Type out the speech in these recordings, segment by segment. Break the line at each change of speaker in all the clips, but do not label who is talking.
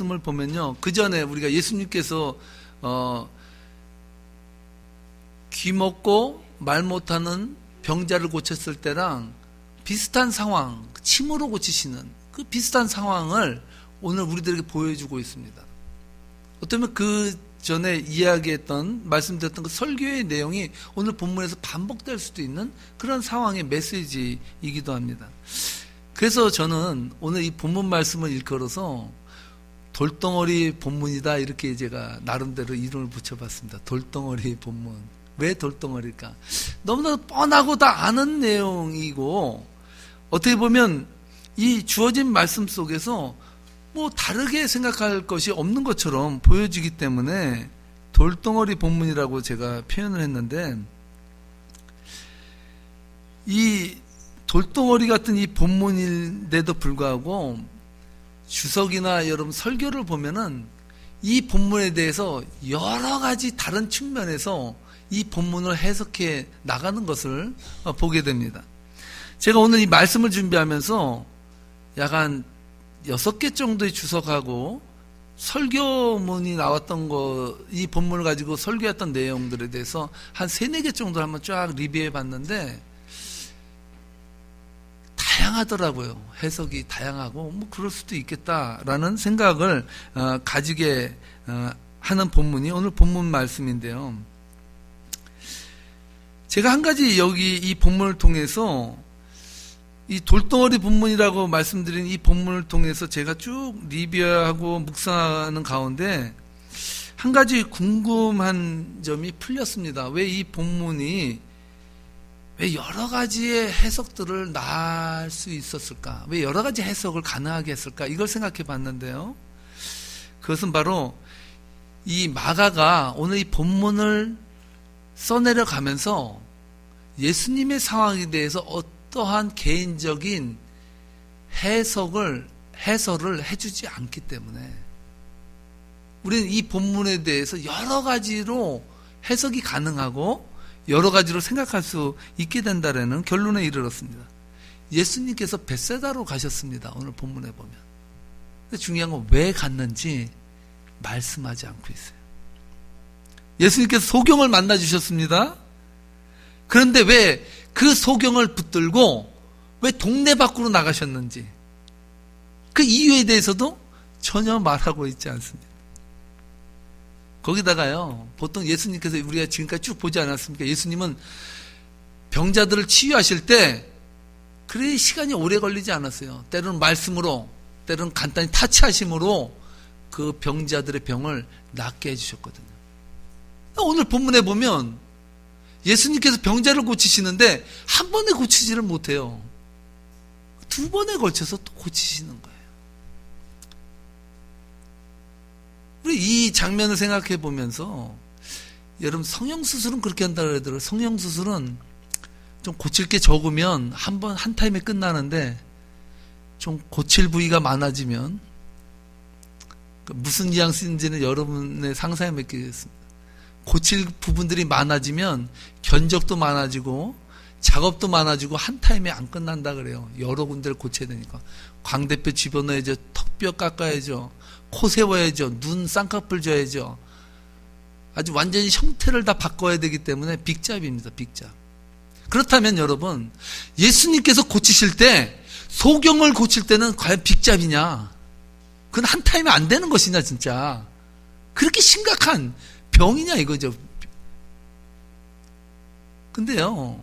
말씀을 보면요, 그 전에 우리가 예수님께서 귀 먹고 말 못하는 병자를 고쳤을 때랑 비슷한 상황, 침으로 고치시는 그 비슷한 상황을 오늘 우리들에게 보여주고 있습니다. 어쩌면 그 전에 이야기했던, 말씀드렸던 그 설교의 내용이 오늘 본문에서 반복될 수도 있는 그런 상황의 메시지이기도 합니다. 그래서 저는 오늘 이 본문 말씀을 일컬어서 돌덩어리 본문이다, 이렇게 제가 나름대로 이름을 붙여봤습니다. 돌덩어리 본문. 왜 돌덩어리일까? 너무나 뻔하고 다 아는 내용이고, 어떻게 보면 이 주어진 말씀 속에서 뭐 다르게 생각할 것이 없는 것처럼 보여지기 때문에 돌덩어리 본문이라고 제가 표현을 했는데, 이 돌덩어리 같은 이 본문인데도 불구하고 주석이나 여러분 설교를 보면은 이 본문에 대해서 여러 가지 다른 측면에서 이 본문을 해석해 나가는 것을 보게 됩니다. 제가 오늘 이 말씀을 준비하면서 약간 6개 정도의 주석하고 설교문이 나왔던 거, 이 본문을 가지고 설교했던 내용들에 대해서 한 3-4개 정도 한번 쫙 리뷰해 봤는데 다양하더라고요. 해석이 다양하고 뭐 그럴 수도 있겠다라는 생각을 가지게 하는 본문이 오늘 본문 말씀인데요. 제가 한 가지 여기 이 본문을 통해서, 이 돌덩어리 본문이라고 말씀드린 이 본문을 통해서 제가 쭉 리뷰하고 묵상하는 가운데 한 가지 궁금한 점이 풀렸습니다. 왜 이 본문이 왜 여러 가지의 해석들을 낳을 수 있었을까? 왜 여러 가지 해석을 가능하게 했을까? 이걸 생각해 봤는데요. 그것은 바로 이 마가가 오늘 이 본문을 써내려 가면서 예수님의 상황에 대해서 어떠한 개인적인 해설을 해주지 않기 때문에 우리는 이 본문에 대해서 여러 가지로 해석이 가능하고 여러 가지로 생각할 수 있게 된다라는 결론에 이르렀습니다. 예수님께서 벳세다로 가셨습니다. 오늘 본문에 보면. 근데 중요한 건 왜 갔는지 말씀하지 않고 있어요. 예수님께서 소경을 만나 주셨습니다. 그런데 왜 그 소경을 붙들고 왜 동네 밖으로 나가셨는지, 그 이유에 대해서도 전혀 말하고 있지 않습니다. 거기다가요, 보통 예수님께서 우리가 지금까지 쭉 보지 않았습니까? 예수님은 병자들을 치유하실 때 그래 시간이 오래 걸리지 않았어요. 때로는 말씀으로, 때로는 간단히 타치하심으로 그 병자들의 병을 낫게 해주셨거든요. 오늘 본문에 보면 예수님께서 병자를 고치시는데 한 번에 고치지를 못해요. 2번에 걸쳐서 또 고치시는 거예요. 우리 이 장면을 생각해 보면서, 여러분 성형수술은 그렇게 한다 그러더라고요. 성형수술은 좀 고칠 게 적으면 한 타임에 끝나는데, 좀 고칠 부위가 많아지면, 무슨 뉘앙스인지는 여러분의 상상에 맡기겠습니다. 고칠 부분들이 많아지면 견적도 많아지고 작업도 많아지고 한 타임에 안 끝난다 그래요. 여러 군데를 고쳐야 되니까. 광대뼈 집어넣어야죠. 턱뼈 깎아야죠. 코 세워야죠. 눈 쌍꺼풀 줘야죠. 아주 완전히 형태를 다 바꿔야 되기 때문에 빅잡입니다. 빅잡. 그렇다면 여러분, 예수님께서 고치실 때, 소경을 고칠 때는 과연 빅잡이냐? 그건 한 타임에 안 되는 것이냐 진짜. 그렇게 심각한 병이냐 이거죠. 근데요,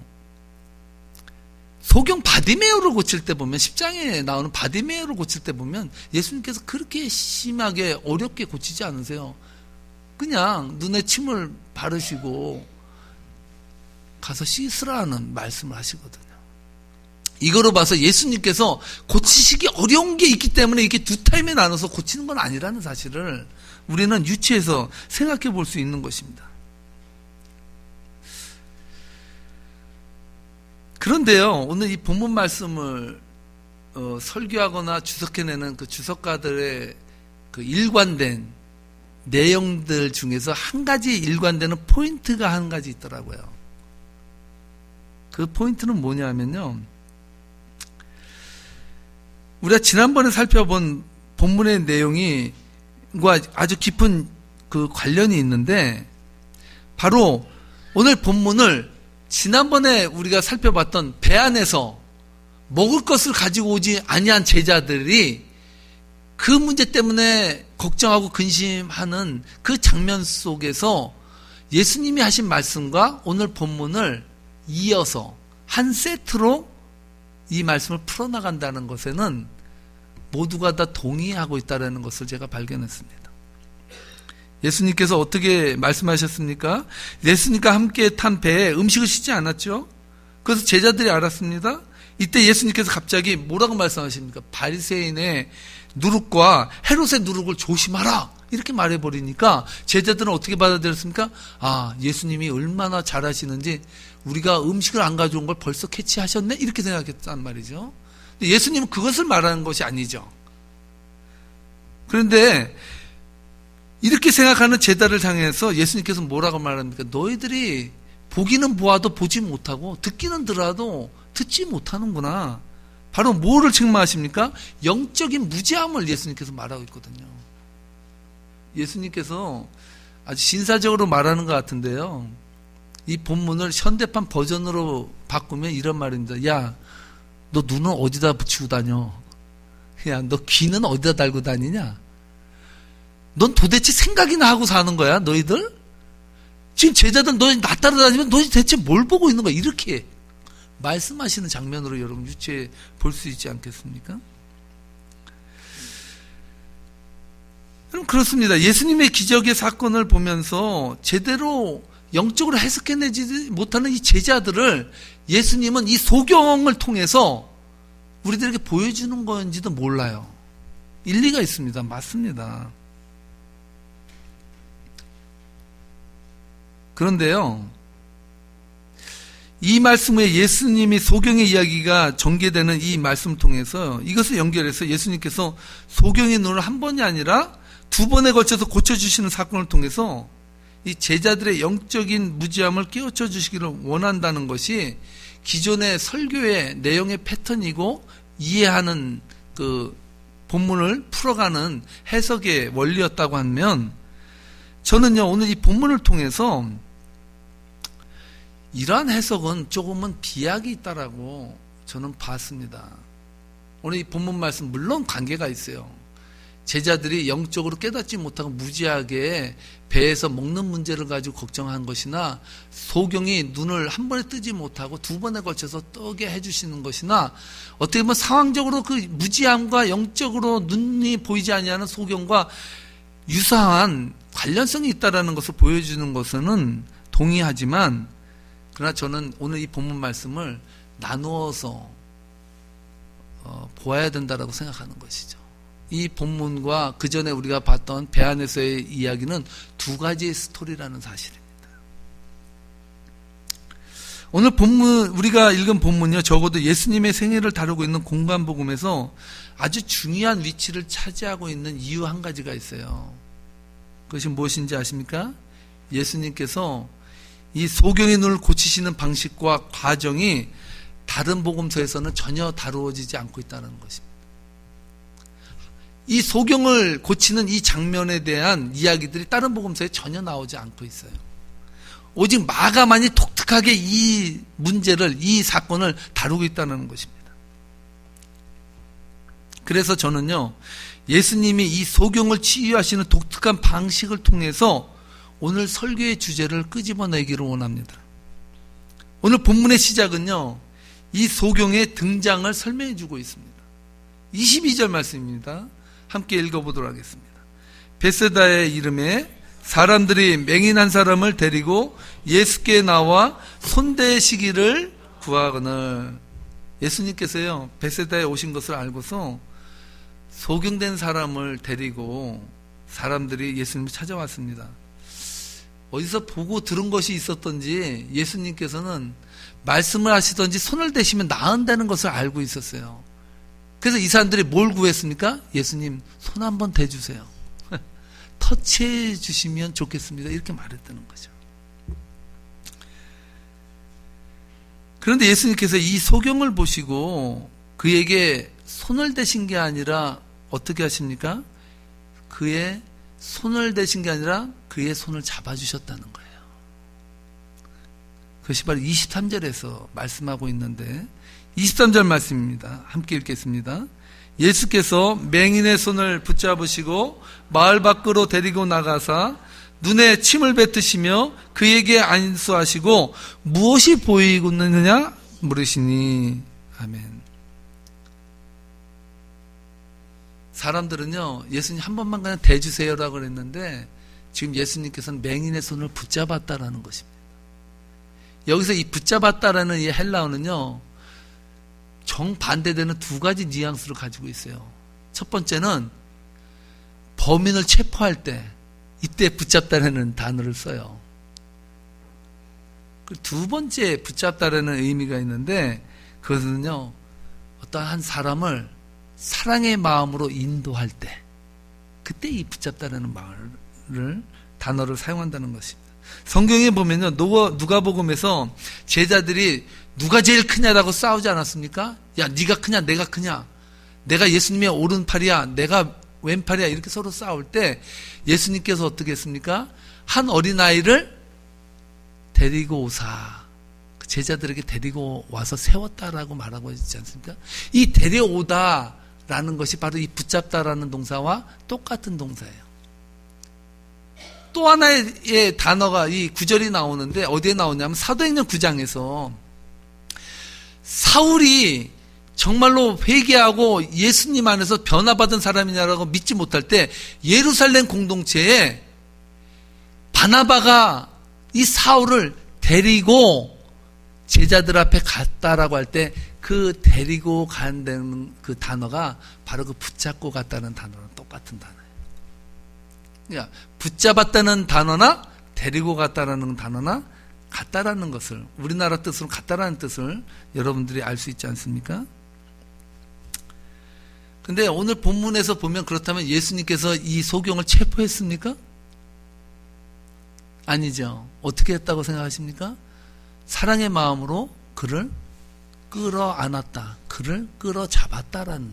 소경 바디메오를 고칠 때 보면, 10장에 나오는 바디메오를 고칠 때 보면 예수님께서 그렇게 심하게 어렵게 고치지 않으세요. 그냥 눈에 침을 바르시고 가서 씻으라는 말씀을 하시거든요. 이거로 봐서 예수님께서 고치시기 어려운 게 있기 때문에 이렇게 2타임에 나눠서 고치는 건 아니라는 사실을 우리는 유추해서 생각해 볼 수 있는 것입니다. 그런데요, 오늘 이 본문 말씀을 설교하거나 주석해내는 그 주석가들의 그 일관된 내용들 중에서 한 가지 일관되는 포인트가 한 가지 있더라고요. 그 포인트는 뭐냐면요, 우리가 지난번에 살펴본 본문의 내용이 본문과 아주 깊은 그 관련이 있는데, 바로 오늘 본문을 지난번에 우리가 살펴봤던 배 안에서 먹을 것을 가지고 오지 아니한 제자들이 그 문제 때문에 걱정하고 근심하는 그 장면 속에서 예수님이 하신 말씀과 오늘 본문을 이어서 한 세트로 이 말씀을 풀어나간다는 것에는 모두가 다 동의하고 있다는 것을 제가 발견했습니다. 예수님께서 어떻게 말씀하셨습니까? 예수님과 함께 탄 배에 음식을 싣지 않았죠? 그래서 제자들이 알았습니다. 이때 예수님께서 갑자기 뭐라고 말씀하십니까? 바리새인의 누룩과 헤롯의 누룩을 조심하라, 이렇게 말해버리니까 제자들은 어떻게 받아들였습니까? 아, 예수님이 얼마나 잘하시는지 우리가 음식을 안 가져온 걸 벌써 캐치하셨네? 이렇게 생각했단 말이죠. 근데 예수님은 그것을 말하는 것이 아니죠. 그런데 이렇게 생각하는 제자를 향해서 예수님께서 뭐라고 말합니까? 너희들이 보기는 보아도 보지 못하고 듣기는 들어도 듣지 못하는구나. 바로 뭐를 책망하십니까? 영적인 무지함을 예수님께서 말하고 있거든요. 예수님께서 아주 신사적으로 말하는 것 같은데요. 이 본문을 현대판 버전으로 바꾸면 이런 말입니다. 야, 너 눈은 어디다 붙이고 다녀? 야, 너 귀는 어디다 달고 다니냐? 넌 도대체 생각이나 하고 사는 거야, 너희들? 지금 제자들 너희 나 따라다니면 너희 대체 뭘 보고 있는 거야? 이렇게 말씀하시는 장면으로 여러분 유추해 볼 수 있지 않겠습니까? 그럼 그렇습니다. 예수님의 기적의 사건을 보면서 제대로 영적으로 해석해내지 못하는 이 제자들을 예수님은 이 소경을 통해서 우리들에게 보여주는 건지도 몰라요. 일리가 있습니다. 맞습니다. 그런데요, 이 말씀에 예수님이 소경의 이야기가 전개되는 이 말씀을 통해서 이것을 연결해서 예수님께서 소경의 눈을 한 번이 아니라 두 번에 걸쳐서 고쳐주시는 사건을 통해서 이 제자들의 영적인 무지함을 깨우쳐 주시기를 원한다는 것이 기존의 설교의 내용의 패턴이고 이해하는 그 본문을 풀어가는 해석의 원리였다고 하면, 저는요, 오늘 이 본문을 통해서 이러한 해석은 조금은 비약이 있다라고 저는 봤습니다. 오늘 이 본문 말씀 물론 관계가 있어요. 제자들이 영적으로 깨닫지 못하고 무지하게 배에서 먹는 문제를 가지고 걱정한 것이나 소경이 눈을 한 번에 뜨지 못하고 두 번에 걸쳐서 뜨게 해주시는 것이나 어떻게 보면 상황적으로 그 무지함과 영적으로 눈이 보이지 아니하는 소경과 유사한 관련성이 있다는 것을 보여주는 것은 동의하지만, 그러나 저는 오늘 이 본문 말씀을 나누어서 보아야 된다고 생각하는 것이죠. 이 본문과 그 전에 우리가 봤던 배 안에서의 이야기는 두 가지의 스토리라는 사실입니다. 오늘 본문, 우리가 읽은 본문이요, 적어도 예수님의 생애를 다루고 있는 공간복음에서 아주 중요한 위치를 차지하고 있는 이유 한 가지가 있어요. 그것이 무엇인지 아십니까? 예수님께서 이 소경의 눈을 고치시는 방식과 과정이 다른 복음서에서는 전혀 다루어지지 않고 있다는 것입니다. 이 소경을 고치는 이 장면에 대한 이야기들이 다른 복음서에 전혀 나오지 않고 있어요. 오직 마가만이 독특하게 이 문제를, 이 사건을 다루고 있다는 것입니다. 그래서 저는요, 예수님이 이 소경을 치유하시는 독특한 방식을 통해서 오늘 설교의 주제를 끄집어내기를 원합니다. 오늘 본문의 시작은요, 이 소경의 등장을 설명해 주고 있습니다. 22절 말씀입니다. 함께 읽어보도록 하겠습니다. 베세다의 이름에 사람들이 맹인 한 사람을 데리고 예수께 나와 손대시기를 구하거늘. 예수님께서요, 베세다에 오신 것을 알고서 소경된 사람을 데리고 사람들이 예수님을 찾아왔습니다. 어디서 보고 들은 것이 있었던지 예수님께서는 말씀을 하시던지 손을 대시면 나은다는 것을 알고 있었어요. 그래서 이 사람들이 뭘 구했습니까? 예수님, 손 한번 대주세요. 터치해 주시면 좋겠습니다. 이렇게 말했다는 거죠. 그런데 예수님께서 이 소경을 보시고 그에게 손을 대신 게 아니라 어떻게 하십니까? 그의 손을 대신 게 아니라 그의 손을 잡아주셨다는 거예요. 그것이 바로 23절에서 말씀하고 있는데 23절 말씀입니다. 함께 읽겠습니다. 예수께서 맹인의 손을 붙잡으시고 마을 밖으로 데리고 나가사 눈에 침을 뱉으시며 그에게 안수하시고 무엇이 보이고 있느냐 물으시니. 아멘. 사람들은요, 예수님 한 번만 그냥 대주세요라고 그랬는데 지금 예수님께서는 맹인의 손을 붙잡았다라는 것입니다. 여기서 이 붙잡았다라는 이 헬라어는요, 정반대되는 두 가지 뉘앙스를 가지고 있어요. 첫 번째는 범인을 체포할 때 이때 붙잡다라는 단어를 써요. 두 번째 붙잡다라는 의미가 있는데 그것은요, 어떠한 사람을 사랑의 마음으로 인도할 때 그때 이 붙잡다라는 말을 단어를 사용한다는 것입니다. 성경에 보면요, 누가복음에서 제자들이 누가 제일 크냐라고 싸우지 않았습니까? 야, 네가 크냐 내가 크냐, 내가 예수님의 오른팔이야 내가 왼팔이야, 이렇게 서로 싸울 때 예수님께서 어떻게 했습니까? 한 어린아이를 데리고 오사, 제자들에게 데리고 와서 세웠다라고 말하고 있지 않습니까? 이 데려오다라는 것이 바로 이 붙잡다라는 동사와 똑같은 동사예요. 또 하나의 단어가 이 구절이 나오는데 어디에 나오냐면 사도행전 9장에서 사울이 정말로 회개하고 예수님 안에서 변화받은 사람이냐라고 믿지 못할 때 예루살렘 공동체에 바나바가 이 사울을 데리고 제자들 앞에 갔다라고 할 때 그 데리고 간다는 그 단어가 바로 그 붙잡고 갔다는 단어랑 똑같은 단어예요. 그러니까 붙잡았다는 단어나 데리고 갔다라는 단어나 같다라는 것을, 우리나라 뜻으로 같다라는 뜻을 여러분들이 알 수 있지 않습니까? 근데 오늘 본문에서 보면 그렇다면 예수님께서 이 소경을 체포했습니까? 아니죠. 어떻게 했다고 생각하십니까? 사랑의 마음으로 그를 끌어안았다, 그를 끌어잡았다라는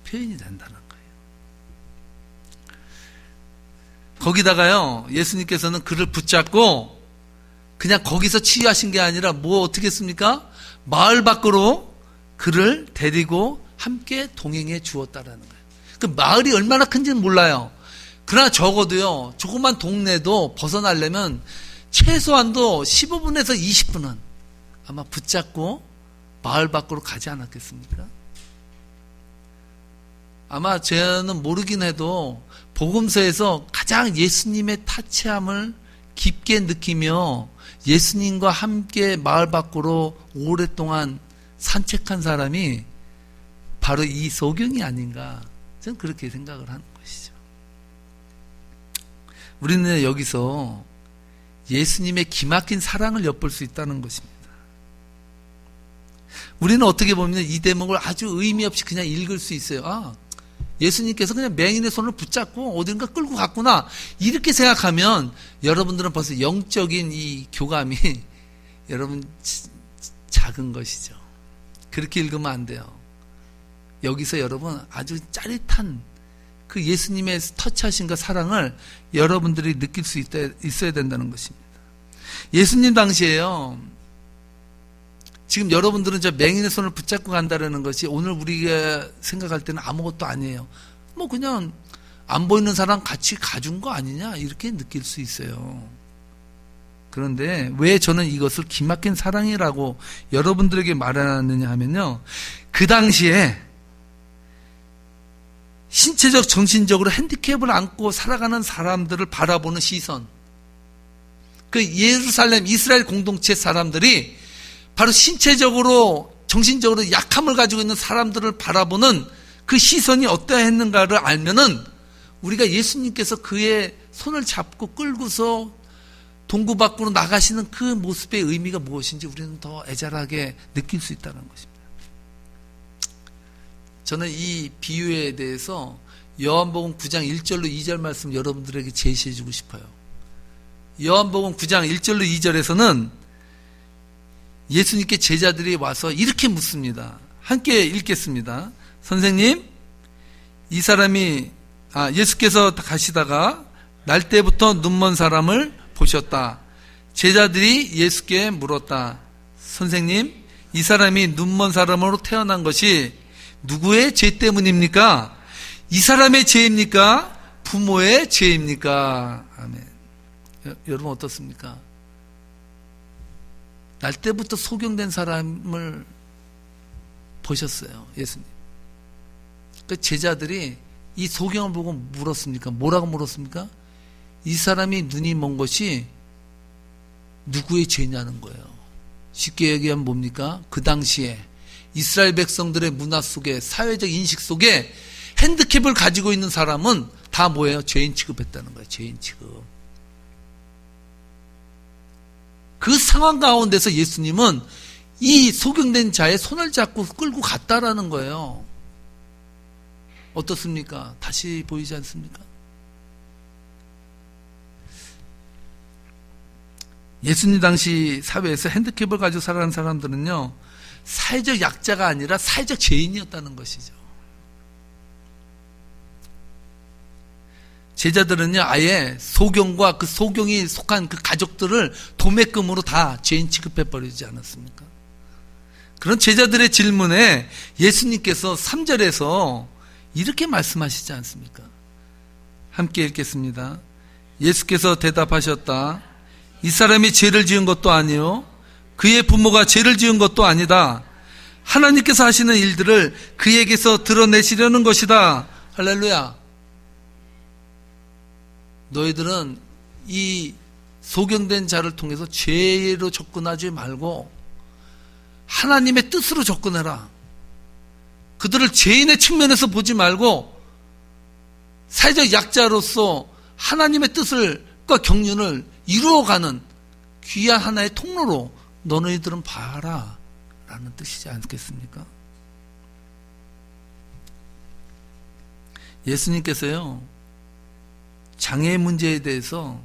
표현이 된다는 거예요. 거기다가요, 예수님께서는 그를 붙잡고 그냥 거기서 치유하신 게 아니라 뭐 어떻게 했습니까? 마을 밖으로 그를 데리고 함께 동행해 주었다라는 거예요. 그 마을이 얼마나 큰지는 몰라요. 그러나 적어도요, 조그만 동네도 벗어나려면 최소한도 15분에서 20분은 아마 붙잡고 마을 밖으로 가지 않았겠습니까? 아마 저는 모르긴 해도 복음서에서 가장 예수님의 타치함을 깊게 느끼며 예수님과 함께 마을 밖으로 오랫동안 산책한 사람이 바로 이 소경이 아닌가, 저는 그렇게 생각을 하는 것이죠. 우리는 여기서 예수님의 기막힌 사랑을 엿볼 수 있다는 것입니다. 우리는 어떻게 보면 이 대목을 아주 의미 없이 그냥 읽을 수 있어요. 아, 예수님께서 그냥 맹인의 손을 붙잡고 어딘가 끌고 갔구나, 이렇게 생각하면 여러분들은 벌써 영적인 이 교감이 여러분 작은 것이죠. 그렇게 읽으면 안 돼요. 여기서 여러분 아주 짜릿한 그 예수님의 터치하신과 사랑을 여러분들이 느낄 수 있어야 된다는 것입니다. 예수님 당시에요, 지금 여러분들은 저 맹인의 손을 붙잡고 간다는 것이 오늘 우리가 생각할 때는 아무것도 아니에요. 뭐 그냥 안 보이는 사람 같이 가준 거 아니냐, 이렇게 느낄 수 있어요. 그런데 왜 저는 이것을 기막힌 사랑이라고 여러분들에게 말하느냐 하면요, 그 당시에 신체적 정신적으로 핸디캡을 안고 살아가는 사람들을 바라보는 시선, 그 예루살렘 이스라엘 공동체 사람들이 바로 신체적으로 정신적으로 약함을 가지고 있는 사람들을 바라보는 그 시선이 어떠했는가를 알면은 우리가 예수님께서 그의 손을 잡고 끌고서 동구 밖으로 나가시는 그 모습의 의미가 무엇인지 우리는 더 애절하게 느낄 수 있다는 것입니다. 저는 이 비유에 대해서 요한복음 9장 1절로 2절 말씀 여러분들에게 제시해 주고 싶어요. 요한복음 9장 1절로 2절에서는 예수님께 제자들이 와서 이렇게 묻습니다. 함께 읽겠습니다. 선생님, 이 사람이 예수께서 가시다가 날 때부터 눈먼 사람을 보셨다. 제자들이 예수께 물었다. 선생님, 이 사람이 눈먼 사람으로 태어난 것이 누구의 죄 때문입니까? 이 사람의 죄입니까? 부모의 죄입니까? 아멘. 여러분 어떻습니까? 날 때부터 소경된 사람을 보셨어요, 예수님. 그 제자들이 이 소경을 보고 물었습니까? 뭐라고 물었습니까? 이 사람이 눈이 먼 것이 누구의 죄냐는 거예요. 쉽게 얘기하면 뭡니까? 그 당시에 이스라엘 백성들의 문화 속에, 사회적 인식 속에 핸디캡을 가지고 있는 사람은 다 뭐예요? 죄인 취급했다는 거예요. 죄인 취급. 그 상황 가운데서 예수님은 이 소경된 자의 손을 잡고 끌고 갔다라는 거예요. 어떻습니까? 다시 보이지 않습니까? 예수님 당시 사회에서 핸디캡을 가지고 살아가는 사람들은요, 사회적 약자가 아니라 사회적 죄인이었다는 것이죠. 제자들은요, 아예 소경과 그 소경이 속한 그 가족들을 도매금으로 다 죄인 취급해버리지 않았습니까? 그런 제자들의 질문에 예수님께서 3절에서 이렇게 말씀하시지 않습니까? 함께 읽겠습니다. 예수께서 대답하셨다. 이 사람이 죄를 지은 것도 아니요, 그의 부모가 죄를 지은 것도 아니다. 하나님께서 하시는 일들을 그에게서 드러내시려는 것이다. 할렐루야. 너희들은 이 소경된 자를 통해서 죄로 접근하지 말고 하나님의 뜻으로 접근해라. 그들을 죄인의 측면에서 보지 말고 사회적 약자로서 하나님의 뜻과 경륜을 이루어가는 귀한 하나의 통로로 너희들은 봐라 라는 뜻이지 않겠습니까? 예수님께서요, 장애의 문제에 대해서,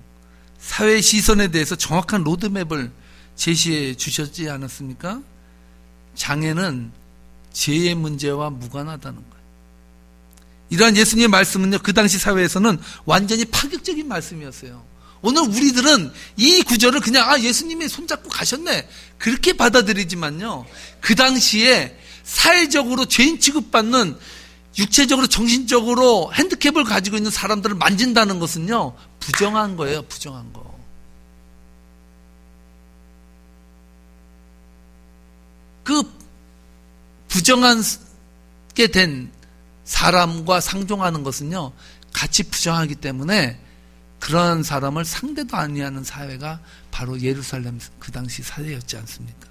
사회의 시선에 대해서 정확한 로드맵을 제시해 주셨지 않았습니까? 장애는 죄의 문제와 무관하다는 거예요. 이러한 예수님의 말씀은요, 그 당시 사회에서는 완전히 파격적인 말씀이었어요. 오늘 우리들은 이 구절을 그냥 예수님이 손잡고 가셨네 그렇게 받아들이지만요, 그 당시에 사회적으로 죄인 취급받는, 육체적으로 정신적으로 핸디캡을 가지고 있는 사람들을 만진다는 것은요, 부정한 거예요. 부정한 거. 그 부정하게 된 사람과 상종하는 것은요, 같이 부정하기 때문에 그러한 사람을 상대도 아니하는 사회가 바로 예루살렘 그 당시 사회였지 않습니까?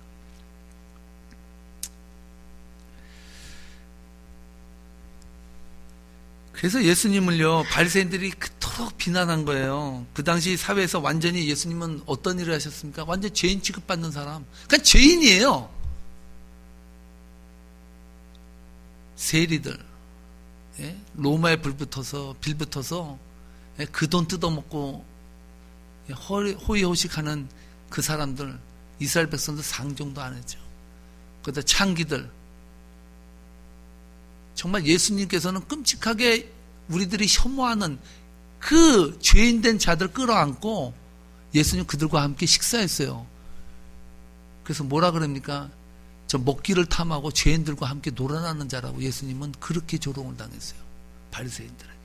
그래서 예수님을요, 바리새인들이 그토록 비난한 거예요. 그 당시 사회에서 완전히 예수님은 어떤 일을 하셨습니까? 완전 죄인 취급받는 사람. 그러니까 죄인이에요. 세리들, 로마에 빌붙어서 그 돈 뜯어먹고 호의호식하는 그 사람들, 이스라엘 백성들 상종도 안 했죠. 그러다 창기들, 정말 예수님께서는 끔찍하게 우리들이 혐오하는 그 죄인된 자들 끌어안고 예수님 그들과 함께 식사했어요. 그래서 뭐라 그럽니까? 저 먹기를 탐하고 죄인들과 함께 놀아나는 자라고 예수님은 그렇게 조롱을 당했어요. 바리새인들에게.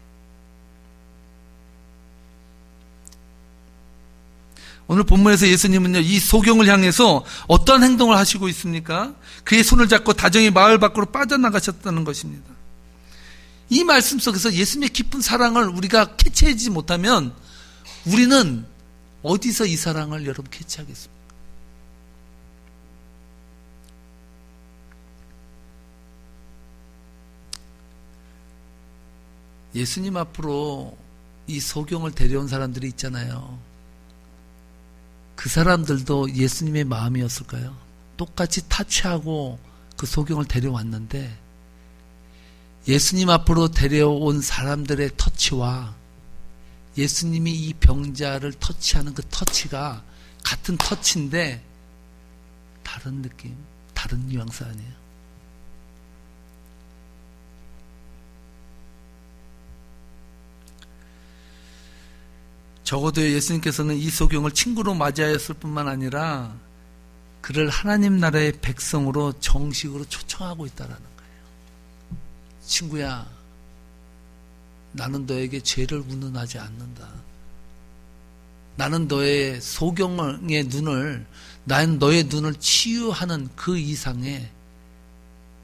오늘 본문에서 예수님은요, 이 소경을 향해서 어떤 행동을 하시고 있습니까? 그의 손을 잡고 다정히 마을 밖으로 빠져나가셨다는 것입니다. 이 말씀 속에서 예수님의 깊은 사랑을 우리가 캐치하지 못하면 우리는 어디서 이 사랑을 여러분 캐치하겠습니까? 예수님 앞으로 이 소경을 데려온 사람들이 있잖아요. 그 사람들도 예수님의 마음이었을까요? 똑같이 타치하고 그 소경을 데려왔는데 예수님 앞으로 데려온 사람들의 터치와 예수님이 이 병자를 터치하는 그 터치가 같은 터치인데 다른 느낌, 다른 뉘앙스 아니에요? 적어도 예수님께서는 이 소경을 친구로 맞이하였을 뿐만 아니라 그를 하나님 나라의 백성으로 정식으로 초청하고 있다는 거예요. 친구야, 나는 너에게 죄를 운운하지 않는다. 나는 너의 소경의 눈을, 나는 너의 눈을 치유하는 그 이상의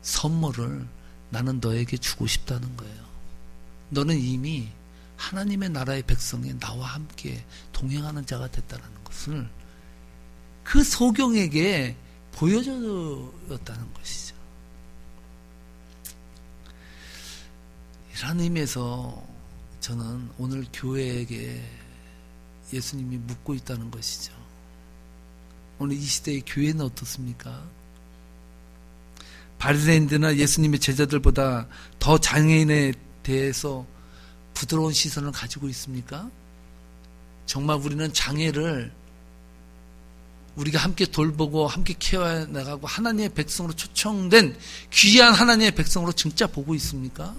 선물을 나는 너에게 주고 싶다는 거예요. 너는 이미 하나님의 나라의 백성에 나와 함께 동행하는 자가 됐다는 것을 그 소경에게 보여줬다는 것이죠. 이런 의미에서 저는 오늘 교회에게 예수님이 묻고 있다는 것이죠. 오늘 이 시대의 교회는 어떻습니까? 바리새인들이나 예수님의 제자들보다 더 장애인에 대해서 부드러운 시선을 가지고 있습니까? 정말 우리는 장애를 우리가 함께 돌보고 함께 케어해 나가고 하나님의 백성으로 초청된 귀한 하나님의 백성으로 진짜 보고 있습니까?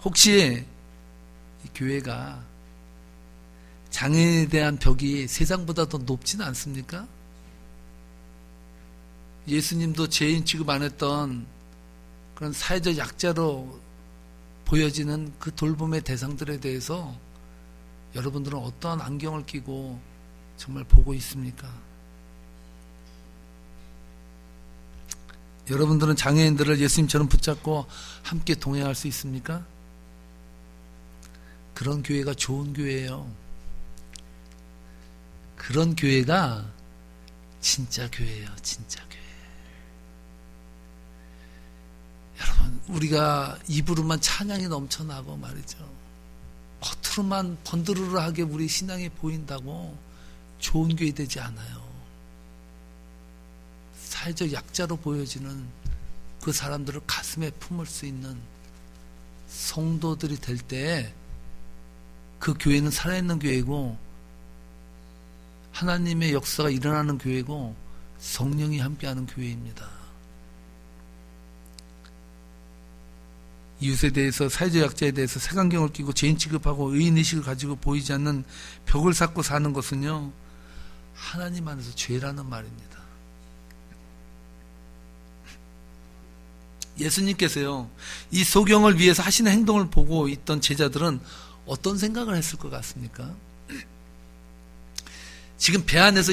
혹시 이 교회가 장애인에 대한 벽이 세상보다 더 높지는 않습니까? 예수님도 죄인 취급 안 했던 그런 사회적 약자로 보여지는 그 돌봄의 대상들에 대해서 여러분들은 어떠한 안경을 끼고 정말 보고 있습니까? 여러분들은 장애인들을 예수님처럼 붙잡고 함께 동행할 수 있습니까? 그런 교회가 좋은 교회예요. 그런 교회가 진짜 교회예요. 진짜 교회. 여러분, 우리가 입으로만 찬양이 넘쳐나고 말이죠. 겉으로만 번드르르하게 우리 신앙이 보인다고 좋은 교회 되지 않아요. 사회적 약자로 보여지는 그 사람들을 가슴에 품을 수 있는 성도들이 될 때 그 교회는 살아있는 교회고 하나님의 역사가 일어나는 교회고 성령이 함께하는 교회입니다. 이웃에 대해서, 사회적 약자에 대해서 색안경을 끼고 죄인 취급하고 의인의식을 가지고 보이지 않는 벽을 쌓고 사는 것은요, 하나님 안에서 죄라는 말입니다. 예수님께서요, 이 소경을 위해서 하시는 행동을 보고 있던 제자들은 어떤 생각을 했을 것 같습니까? 지금 배 안에서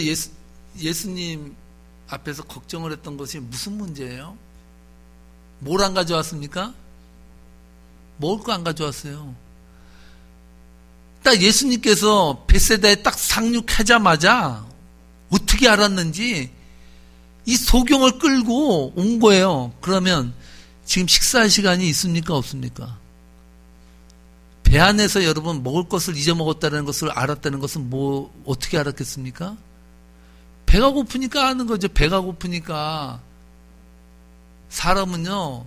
예수님 앞에서 걱정을 했던 것이 무슨 문제예요? 뭘 안 가져왔습니까? 먹을 거 안 가져왔어요. 딱 예수님께서 벳세다에 딱 상륙하자마자 어떻게 알았는지 이 소경을 끌고 온 거예요. 그러면 지금 식사할 시간이 있습니까? 없습니까? 배 안에서 여러분 먹을 것을 잊어먹었다는 것을 알았다는 것은 어떻게 알았겠습니까? 배가 고프니까 아는 거죠. 배가 고프니까. 사람은요,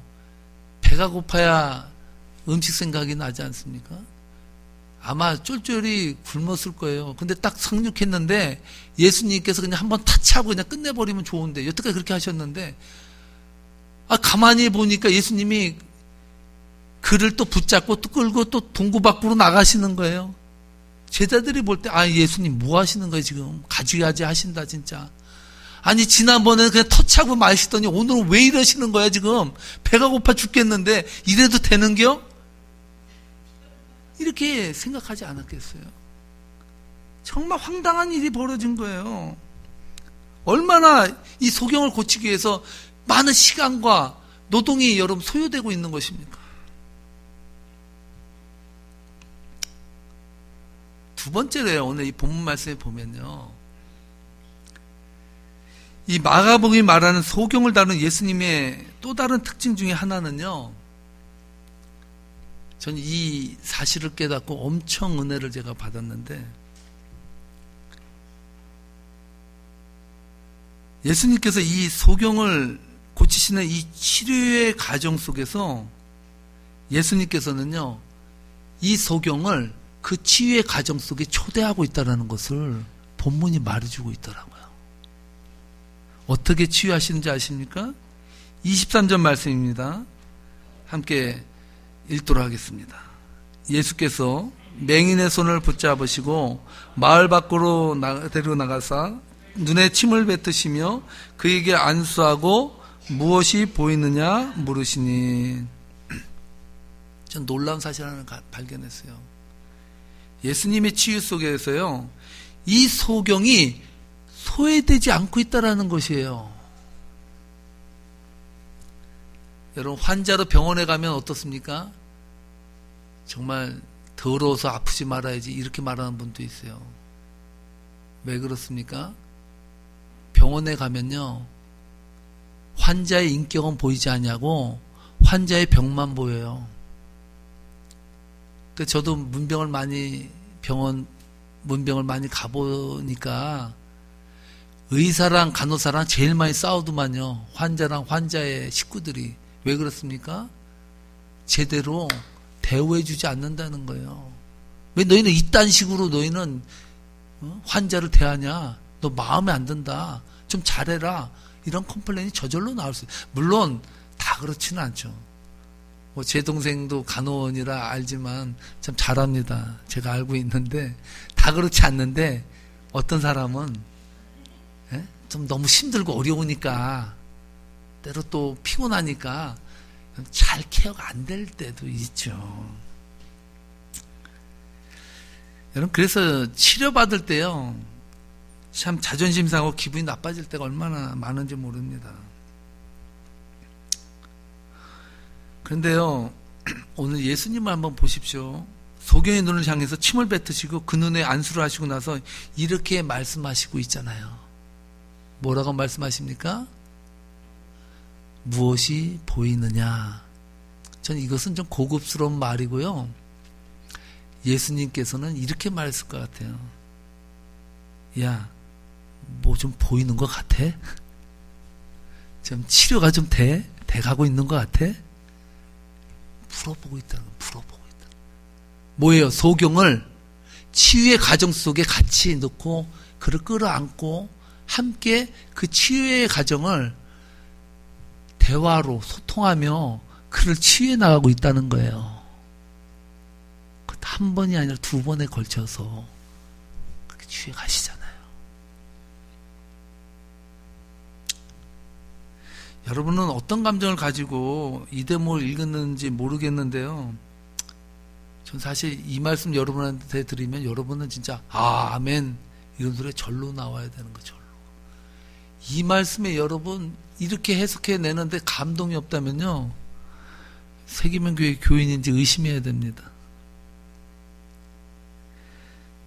배가 고파야 음식 생각이 나지 않습니까? 아마 쫄쫄이 굶었을 거예요. 근데 딱 상륙했는데 예수님께서 그냥 한번 타치하고 그냥 끝내버리면 좋은데, 여태까지 그렇게 하셨는데, 가만히 보니까 예수님이 그를 또 붙잡고 또 끌고 또 동구 밖으로 나가시는 거예요. 제자들이 볼 때, 예수님 뭐 하시는 거예요, 지금? 가지가지 하신다, 진짜. 아니, 지난번에는 그냥 터치하고 마시더니 오늘은 왜 이러시는 거야, 지금? 배가 고파 죽겠는데, 이래도 되는겨? 이렇게 생각하지 않았겠어요? 정말 황당한 일이 벌어진 거예요. 얼마나 이 소경을 고치기 위해서 많은 시간과 노동이 여러분 소요되고 있는 것입니까? 두 번째로요, 오늘 이 본문 말씀에 보면요, 이 마가복음이 말하는 소경을 다루는 예수님의 또 다른 특징 중에 하나는요, 저는 이 사실을 깨닫고 엄청 은혜를 제가 받았는데, 예수님께서 이 소경을 고치시는 이 치료의 과정 속에서 예수님께서는요, 이 소경을 그 치유의 과정 속에 초대하고 있다는 것을 본문이 말해주고 있더라고요. 어떻게 치유하시는지 아십니까? 23절 말씀입니다. 함께 읽도록 하겠습니다. 예수께서 맹인의 손을 붙잡으시고 마을 밖으로 데리고 나가사 눈에 침을 뱉으시며 그에게 안수하고 무엇이 보이느냐 물으시니. 전 놀라운 사실 하나를 발견했어요. 예수님의 치유 속에서요, 이 소경이 소외되지 않고 있다는 것이에요. 여러분, 환자로 병원에 가면 어떻습니까? 정말 더러워서 아프지 말아야지 이렇게 말하는 분도 있어요. 왜 그렇습니까? 병원에 가면요, 환자의 인격은 보이지 않냐고 환자의 병만 보여요. 저도 문병을 많이 가보니까 의사랑 간호사랑 제일 많이 싸우더만요. 환자랑 환자의 식구들이. 왜 그렇습니까? 제대로 대우해주지 않는다는 거예요. 왜 너희는 이딴 식으로 너희는 환자를 대하냐? 너 마음에 안 든다. 좀 잘해라. 이런 컴플레인이 저절로 나올 수 있어요. 물론 다 그렇지는 않죠. 제 동생도 간호원이라 알지만 참 잘합니다. 제가 알고 있는데 다 그렇지 않는데 어떤 사람은 좀 너무 힘들고 어려우니까 때로 또 피곤하니까 잘 케어가 안 될 때도 있죠. 여러분, 그래서 치료받을 때요, 참 자존심 상하고 기분이 나빠질 때가 얼마나 많은지 모릅니다. 그런데요, 오늘 예수님을 한번 보십시오. 소경의 눈을 향해서 침을 뱉으시고 그 눈에 안수를 하시고 나서 이렇게 말씀하시고 있잖아요. 뭐라고 말씀하십니까? 무엇이 보이느냐. 저는 이것은 좀 고급스러운 말이고요. 예수님께서는 이렇게 말했을 것 같아요. 야, 뭐 좀 보이는 것 같아? 좀 치료가 좀 돼가고 있는 것 같아? 풀어보고 있다는 거, 풀어보고 있다. 뭐예요? 소경을 치유의 과정 속에 같이 넣고 그를 끌어안고 함께 그 치유의 과정을 대화로 소통하며 그를 치유해 나가고 있다는 거예요. 한 번이 아니라 두 번에 걸쳐서 그렇게 치유해 가시잖아요. 여러분은 어떤 감정을 가지고 이 대목을 읽었는지 모르겠는데요. 전 사실 이 말씀 여러분한테 드리면 여러분은 진짜 아멘 이런 소리가 절로 나와야 되는 거죠. 이 말씀에 여러분 이렇게 해석해 내는데 감동이 없다면요, 세기명교회 교인인지 의심해야 됩니다.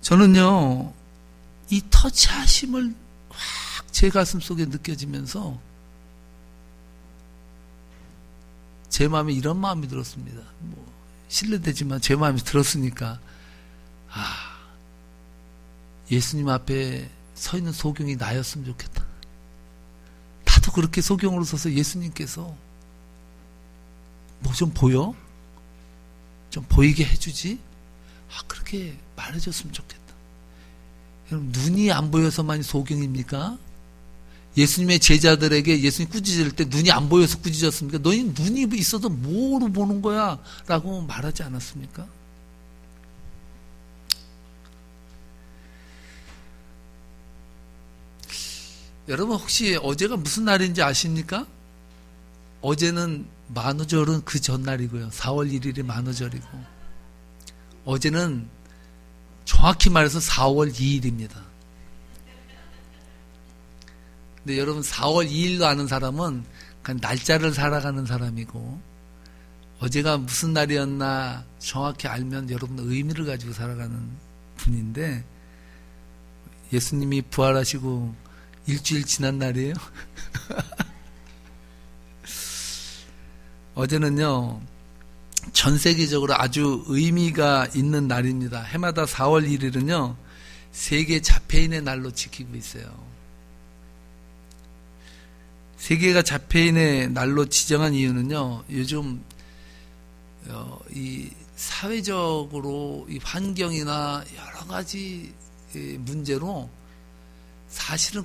저는요, 이 터치하심을 확 제 가슴 속에 느껴지면서 제 마음에 이런 마음이 들었습니다. 실례되지만 제 마음이 들었으니까, 예수님 앞에 서 있는 소경이 나였으면 좋겠다. 나도 그렇게 소경으로 서서 예수님께서 뭐 좀 보여? 좀 보이게 해주지? 그렇게 말해줬으면 좋겠다. 여러분, 눈이 안 보여서만 소경입니까? 예수님의 제자들에게 예수님 꾸짖을 때 눈이 안 보여서 꾸짖었습니까? 너희 눈이 있어도 뭐로 보는 거야? 라고 말하지 않았습니까? 여러분, 혹시 어제가 무슨 날인지 아십니까? 어제는 만우절은 그 전날이고요. 4월 1일이 만우절이고, 어제는 정확히 말해서 4월 2일입니다. 근데 여러분, 4월 2일로 아는 사람은 그냥 날짜를 살아가는 사람이고, 어제가 무슨 날이었나 정확히 알면 여러분은 의미를 가지고 살아가는 분인데, 예수님이 부활하시고 일주일 지난 날이에요. 어제는요, 전 세계적으로 아주 의미가 있는 날입니다. 해마다 4월 1일은요, 세계 자폐인의 날로 지키고 있어요. 세계가 자폐인의 날로 지정한 이유는요, 요즘 이 사회적으로 이 환경이나 여러 가지 문제로 사실은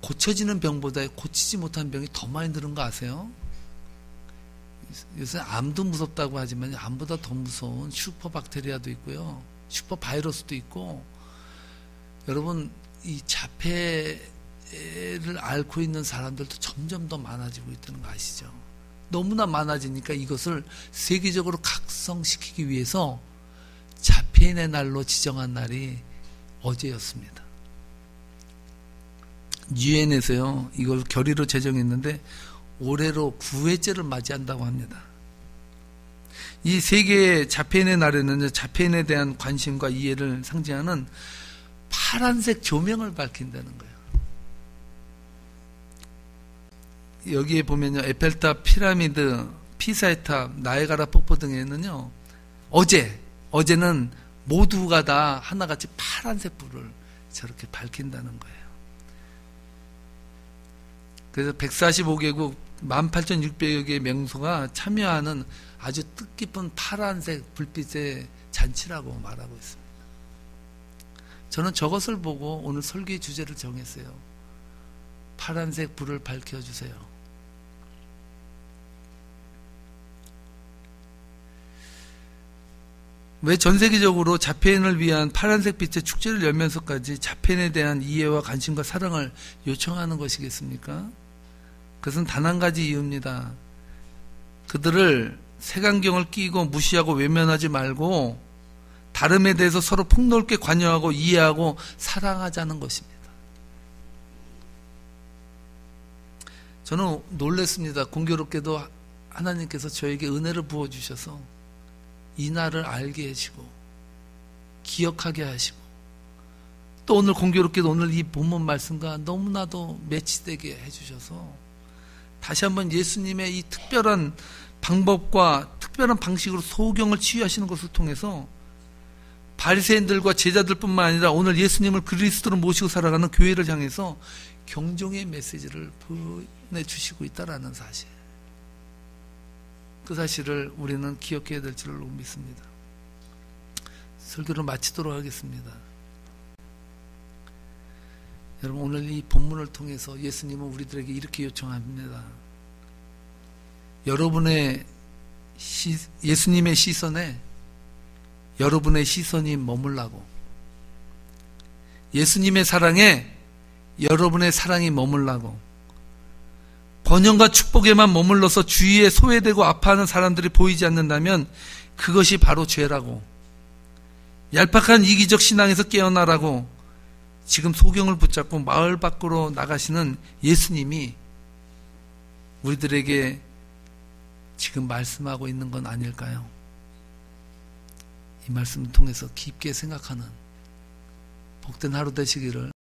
고쳐지는 병보다 고치지 못한 병이 더 많이 늘은 거 아세요? 요새 암도 무섭다고 하지만 암보다 더 무서운 슈퍼박테리아도 있고요. 슈퍼바이러스도 있고, 여러분 이 자폐를 앓고 있는 사람들도 점점 더 많아지고 있다는 거 아시죠? 너무나 많아지니까 이것을 세계적으로 각성시키기 위해서 자폐인의 날로 지정한 날이 어제였습니다. 유엔에서요, 이걸 결의로 제정했는데 올해로 9회째를 맞이한다고 합니다. 이 세계 자폐인의 날에는 자폐인에 대한 관심과 이해를 상징하는 파란색 조명을 밝힌다는 거예요. 여기에 보면요, 에펠탑, 피라미드, 피사의 탑, 나이아가라 폭포 등에는요, 어제는 모두가 다 하나같이 파란색 불을 저렇게 밝힌다는 거예요. 그래서 145개국 18,600여 개의 명소가 참여하는 아주 뜻깊은 파란색 불빛의 잔치라고 말하고 있습니다. 저는 저것을 보고 오늘 설교의 주제를 정했어요. 파란색 불을 밝혀주세요. 왜 전 세계적으로 자폐인을 위한 파란색 빛의 축제를 열면서까지 자폐인에 대한 이해와 관심과 사랑을 요청하는 것이겠습니까? 그것은 단 한 가지 이유입니다. 그들을 색안경을 끼고 무시하고 외면하지 말고 다름에 대해서 서로 폭넓게 관여하고 이해하고 사랑하자는 것입니다. 저는 놀랐습니다. 공교롭게도 하나님께서 저에게 은혜를 부어주셔서 이 날을 알게 하시고 기억하게 하시고, 또 오늘 공교롭게도 오늘 이 본문 말씀과 너무나도 매치되게 해주셔서 다시 한번 예수님의 이 특별한 방법과 특별한 방식으로 소경을 치유하시는 것을 통해서 바리새인들과 제자들뿐만 아니라 오늘 예수님을 그리스도로 모시고 살아가는 교회를 향해서 경종의 메시지를 보내주시고 있다는 사실, 그 사실을 우리는 기억해야 될 줄로 믿습니다. 설교를 마치도록 하겠습니다. 여러분, 오늘 이 본문을 통해서 예수님은 우리들에게 이렇게 요청합니다. 예수님의 시선에 여러분의 시선이 머물라고, 예수님의 사랑에 여러분의 사랑이 머물라고, 번영과 축복에만 머물러서 주위에 소외되고 아파하는 사람들이 보이지 않는다면 그것이 바로 죄라고, 얄팍한 이기적 신앙에서 깨어나라고 지금 소경을 붙잡고 마을 밖으로 나가시는 예수님이 우리들에게 지금 말씀하고 있는 건 아닐까요? 이 말씀을 통해서 깊게 생각하는 복된 하루 되시기를